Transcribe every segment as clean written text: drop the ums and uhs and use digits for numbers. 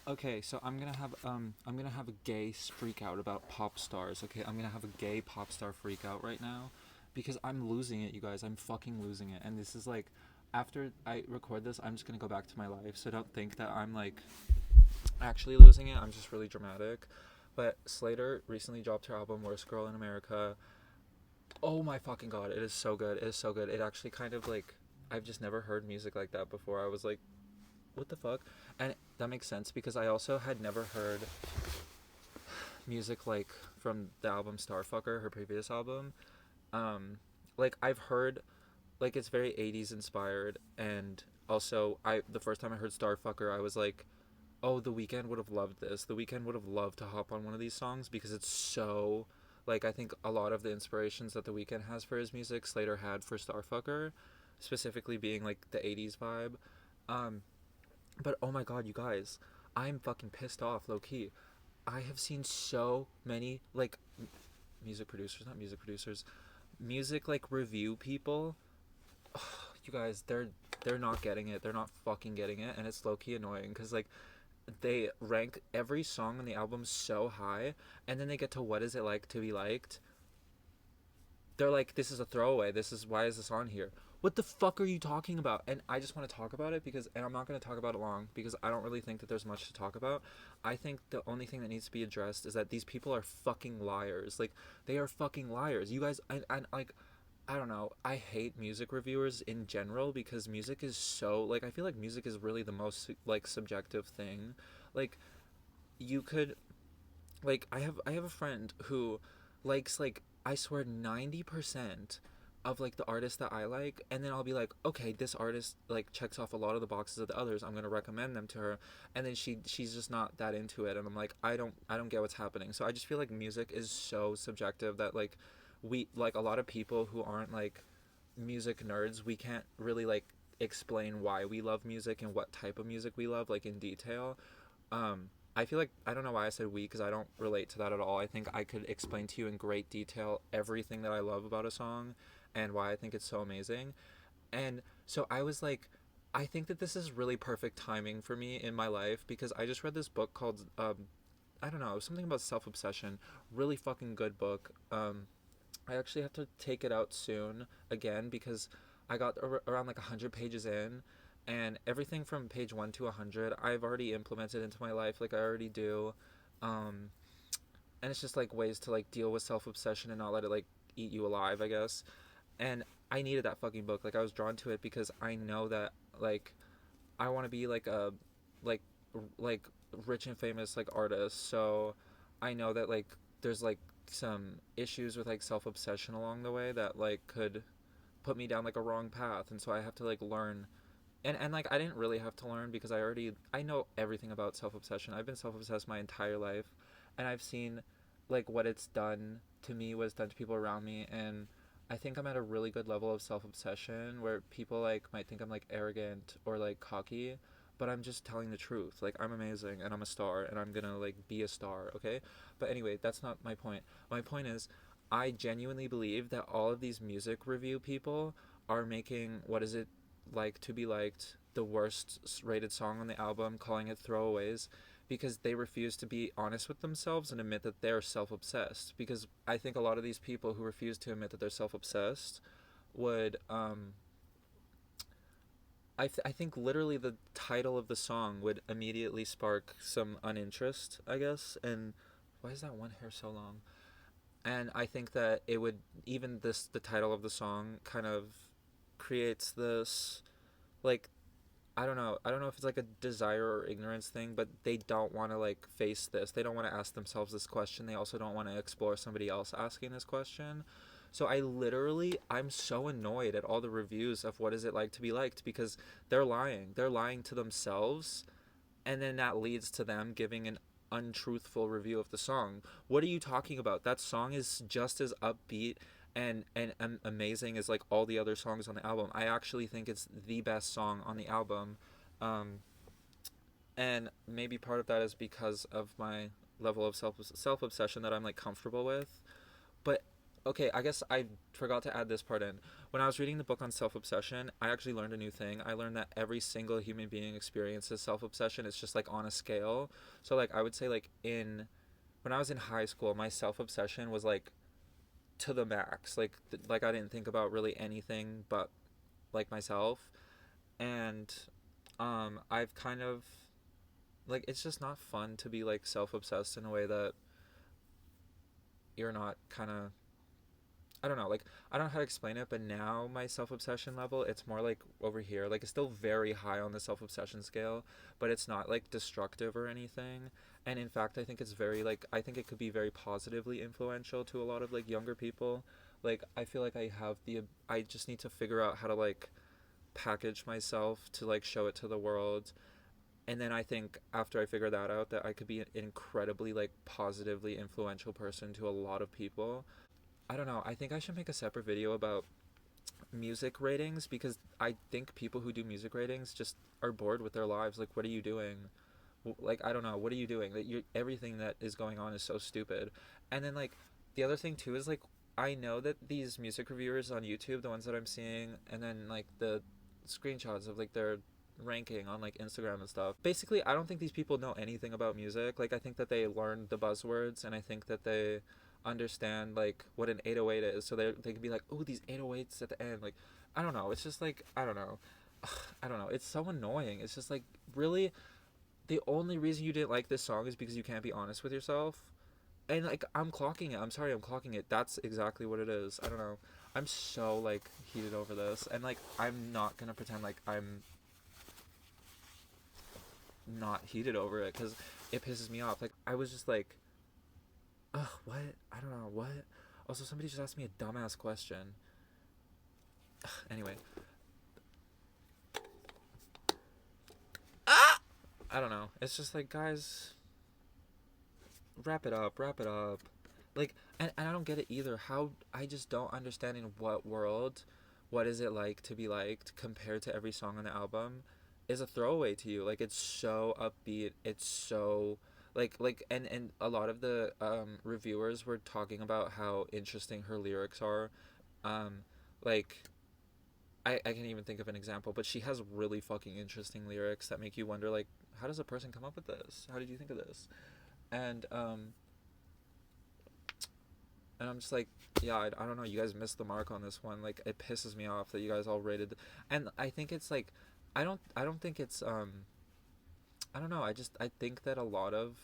Okay, so I'm gonna have a gay freak out about pop stars. Okay, I'm gonna have a gay pop star freak out right now because I'm losing it, you guys. I'm fucking losing it. And this is like after I record this, I'm just gonna go back to my life. So don't think that I'm like actually losing it. I'm just really dramatic. But Slater recently dropped her album Worst Girl in America. Oh my fucking god, it is so good. It is so good. It actually kind of like I've just never heard music like that before. I was like, what the fuck? And that makes sense because I also had never heard music like from the album Starfucker, her previous album. Um, like I've heard like it's very 80s inspired, and also I the first time I heard Starfucker, I was like, "Oh, The Weeknd would have loved this. The Weeknd would have loved to hop on one of these songs because it's so like I think a lot of the inspirations that The Weeknd has for his music, Slater had for Starfucker, specifically being like the 80s vibe. Um, but oh my god, you guys, I'm fucking pissed off, low key. I have seen so many like music producers, not music producers, music like review people. You guys, they're not getting it. They're not fucking getting it, and it's low key annoying because like they rank every song on the album so high, and then they get to what is it like to be liked, they're like, this is a throwaway. This is why is this on here? What the fuck are you talking about? And I just want to talk about it because, and I'm not going to talk about it long because I don't really think that there's much to talk about. I think the only thing that needs to be addressed is that these people are fucking liars. Like, they are fucking liars. You guys, and like, I don't know. I hate music reviewers in general because music is so, like, I feel like music is really the most, like, subjective thing. Like, you could I have a friend who likes like I swear 90% of like the artists that I like, and then I'll be like, okay, this artist like checks off a lot of the boxes of the others. I'm gonna recommend them to her, and then she's just not that into it, and I'm like, I don't get what's happening. So I just feel like music is so subjective that like we like a lot of people who aren't like music nerds, we can't really like explain why we love music and what type of music we love like in detail. I feel like I don't know why I said we because I don't relate to that at all. I think I could explain to you in great detail everything that I love about a song and why I think it's so amazing. And so I was like, I think that this is really perfect timing for me in my life because I just read this book called I don't know, something about self obsession. Really fucking good book. I actually have to take it out soon again because I got around like 100 pages in, and everything from page 1 to 100 I've already implemented into my life, like I already do. Um, and it's just like ways to like deal with self obsession and not let it like eat you alive, I guess. And I needed that fucking book. Like I was drawn to it because I know that like I want to be like a like like rich and famous like artist. So I know that like there's like some issues with like self obsession along the way that like could put me down like a wrong path, and so I have to like learn. And like I didn't really have to learn because I know everything about self obsession. I've been self obsessed my entire life, and I've seen like what it's done to me, what it's done to people around me, and I think I'm at a really good level of self obsession where people like might think I'm like arrogant or like cocky, but I'm just telling the truth. Like I'm amazing and I'm a star and I'm gonna like be a star, okay? But anyway, that's not my point. My point is I genuinely believe that all of these music review people are making what is it like to be liked the worst rated song on the album, calling it throwaways because they refuse to be honest with themselves and admit that they're self-obsessed. Because I think a lot of these people who refuse to admit that they're self-obsessed would I think literally the title of the song would immediately spark some uninterest, I guess. And why is that one hair so long? And I think that it would, even this the title of the song kind of creates this like I don't know if it's like a desire or ignorance thing, but they don't want to like face this. They don't want to ask themselves this question. They also don't want to explore somebody else asking this question. So I'm so annoyed at all the reviews of what is it like to be liked because they're lying. They're lying to themselves, and then that leads to them giving an untruthful review of the song. What are you talking about? That song is just as upbeat and amazing as like all the other songs on the album. I actually think it's the best song on the album. Um, and maybe part of that is because of my level of self obsession that I'm like comfortable with. But okay, I guess I forgot to add this part in. When I was reading the book on self obsession, I actually learned a new thing. I learned that every single human being experiences self obsession. It's just like on a scale. So like I would say like in when I was in high school, my self obsession was like to the max. Like I didn't think about really anything but like myself. And I've kind of like it's just not fun to be like self obsessed in a way that you're not kind of I don't know, like I don't know how to explain it, but now my self-obsession level, it's more like over here. Like it's still very high on the self-obsession scale, but it's not like destructive or anything. And in fact, I think it's very like I think it could be very positively influential to a lot of like younger people. Like I feel like I just need to figure out how to like package myself to like show it to the world. And then I think after I figure that out that I could be an incredibly like positively influential person to a lot of people. I don't know. I think I should make a separate video about music ratings because I think people who do music ratings just are bored with their lives. Like, what are you doing? Like, I don't know. What are you doing? That you everything that is going on is so stupid. And then like the other thing too is like I know that these music reviewers on YouTube, the ones that I'm seeing, and then like the screenshots of like their ranking on like Instagram and stuff. Basically, I don't think these people know anything about music. Like I think that they learned the buzzwords and I think that they understand like what an 808 is so they can be like, oh, these 808s at the end, like I don't know, it's just like I don't know. I don't know, it's so annoying. It's just like really the only reason you didn't like this song is because you can't be honest with yourself. And like I'm clocking it, I'm sorry, I'm clocking it, that's exactly what it is. I don't know, I'm so like heated over this and like I'm not gonna pretend like I'm not heated over it because it pisses me off. Like I was just like, ugh, what? I don't know, what? Also, somebody just asked me a dumbass question. Ugh, anyway. Ah! I don't know. It's just like, guys, wrap it up, wrap it up. Like, and I don't get it either. How, I just don't understand in what world, what is it like to be liked compared to every song on the album is a throwaway to you. Like, it's so upbeat. It's so and a lot of the reviewers were talking about how interesting her lyrics are. um like I can't even think of an example, but she has really fucking interesting lyrics that make you wonder like how does a person come up with this, how did you think of this? And um and I'm just like, yeah, I don't know, you guys missed the mark on this one. Like it pisses me off that you guys all rated and I think it's like I don't think it's I don't know, I think that a lot of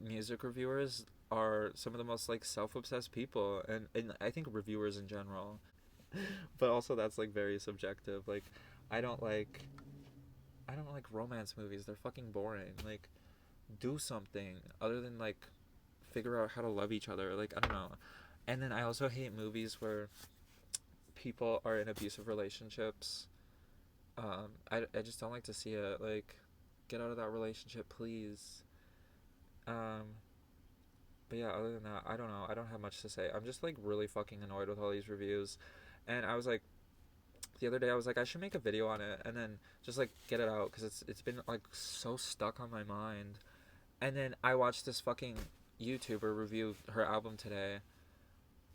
music reviewers are some of the most like self-obsessed people, and I think reviewers in general. But also that's like very subjective. Like I don't like I don't like romance movies. They're fucking boring. Like do something other than like figure out how to love each other. Like I don't know. And then I also hate movies where people are in abusive relationships. I just don't like to see it. Like get out of that relationship, please. Um But yeah, other than that, I don't know. I don't have much to say. I'm just like really fucking annoyed with all these reviews. And I was like, the other day I was like, I should make a video on it and then just like get it out because it's been like so stuck on my mind. And then I watched this fucking YouTuber review her album today,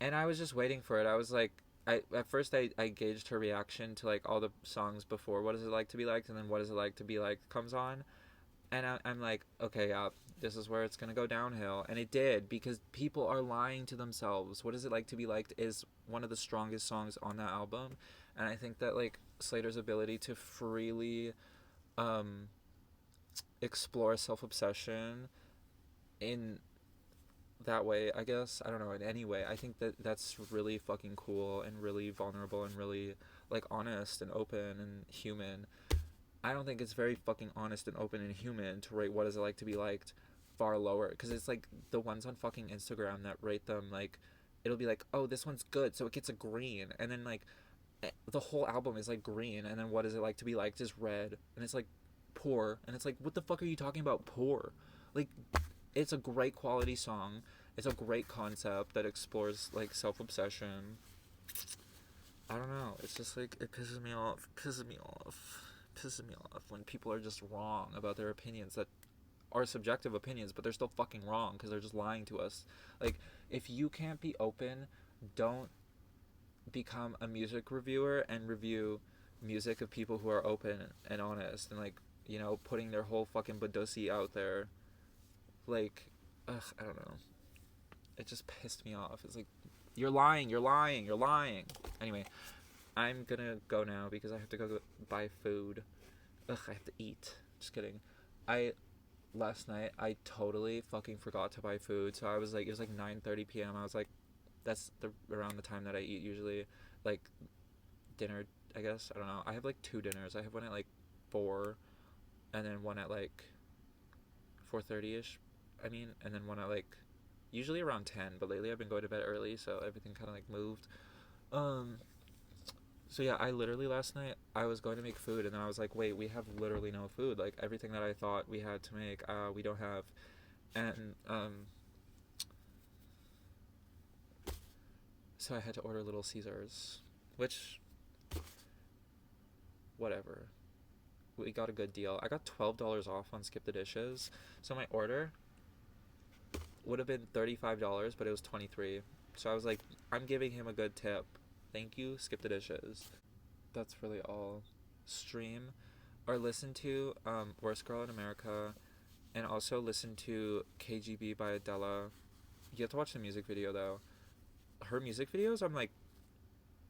and I was just waiting for it. I was like, I at first I gauged her reaction to like all the songs before What Is It Like to Be Liked, and then What Is It Like to Be Liked comes on, and I'm like, okay, yeah, this is where it's gonna go downhill, and it did because people are lying to themselves. What Is It Like to Be Liked is one of the strongest songs on that album, and I think that like Slater's ability to freely um, explore self obsession in that way, I guess, I don't know, in any way, I think that that's really fucking cool and really vulnerable and really like honest and open and human. I don't think it's very fucking honest and open and human to rate What Is It Like to Be Liked far lower, because it's like the ones on fucking Instagram that rate them like it'll be like, oh, this one's good, so it gets a green, and then like the whole album is like green, and then What Is It Like to Be Liked is red, and it's like poor, and it's like, what the fuck are you talking about, poor? Like it's a great quality song, it's a great concept that explores like self-obsession. I don't know, it's just like it pisses me off when people are just wrong about their opinions that are subjective opinions, but they're still fucking wrong because they're just lying to us. Like, if you can't be open don't become a music reviewer and review music of people who are open and honest and like, you know, putting their whole fucking badusi out there. Like, ugh, I don't know. It just pissed me off. It's like, you're lying, you're lying, you're lying. Anyway, I'm gonna go now because I have to go buy food. Ugh, I have to eat. Just kidding. Last night, I totally fucking forgot to buy food. So I was like, it was like 9:30 p.m. I was like, that's around the time that I eat usually. Like, dinner, I guess. I don't know. I have like 2 dinners. I have one at like 4, and then one at like 4:30ish. I mean, and then one at like usually around 10. But lately I've been going to bed early, so everything kind of like moved. So yeah, I literally last night I was going to make food, and then I was like, wait, we have literally no food. Like everything that I thought we had to make, we don't have, and so I had to order Little Caesars, which whatever. We got a good deal. I got $12 off on Skip the Dishes, so my order would have been $35, but it was 23. So I was like, I'm giving him a good tip. Thank you, Skip the Dishes. That's really all. Stream or listen to Worst Girl in America, and also listen to KGB by Adele. You have to watch the music video though. Her music videos, I'm like,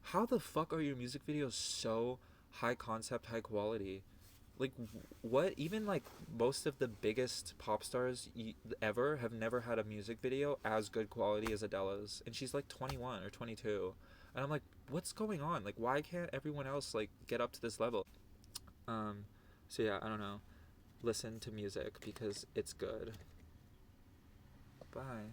how the fuck are your music videos so high concept, high quality? Like, what? Even like most of the biggest pop stars ever have never had a music video as good quality as Adele's, and she's like 21 or 22, and I'm like, what's going on? Like, why can't everyone else like get up to this level? Um, so yeah, I don't know. Listen to music because it's good. Bye.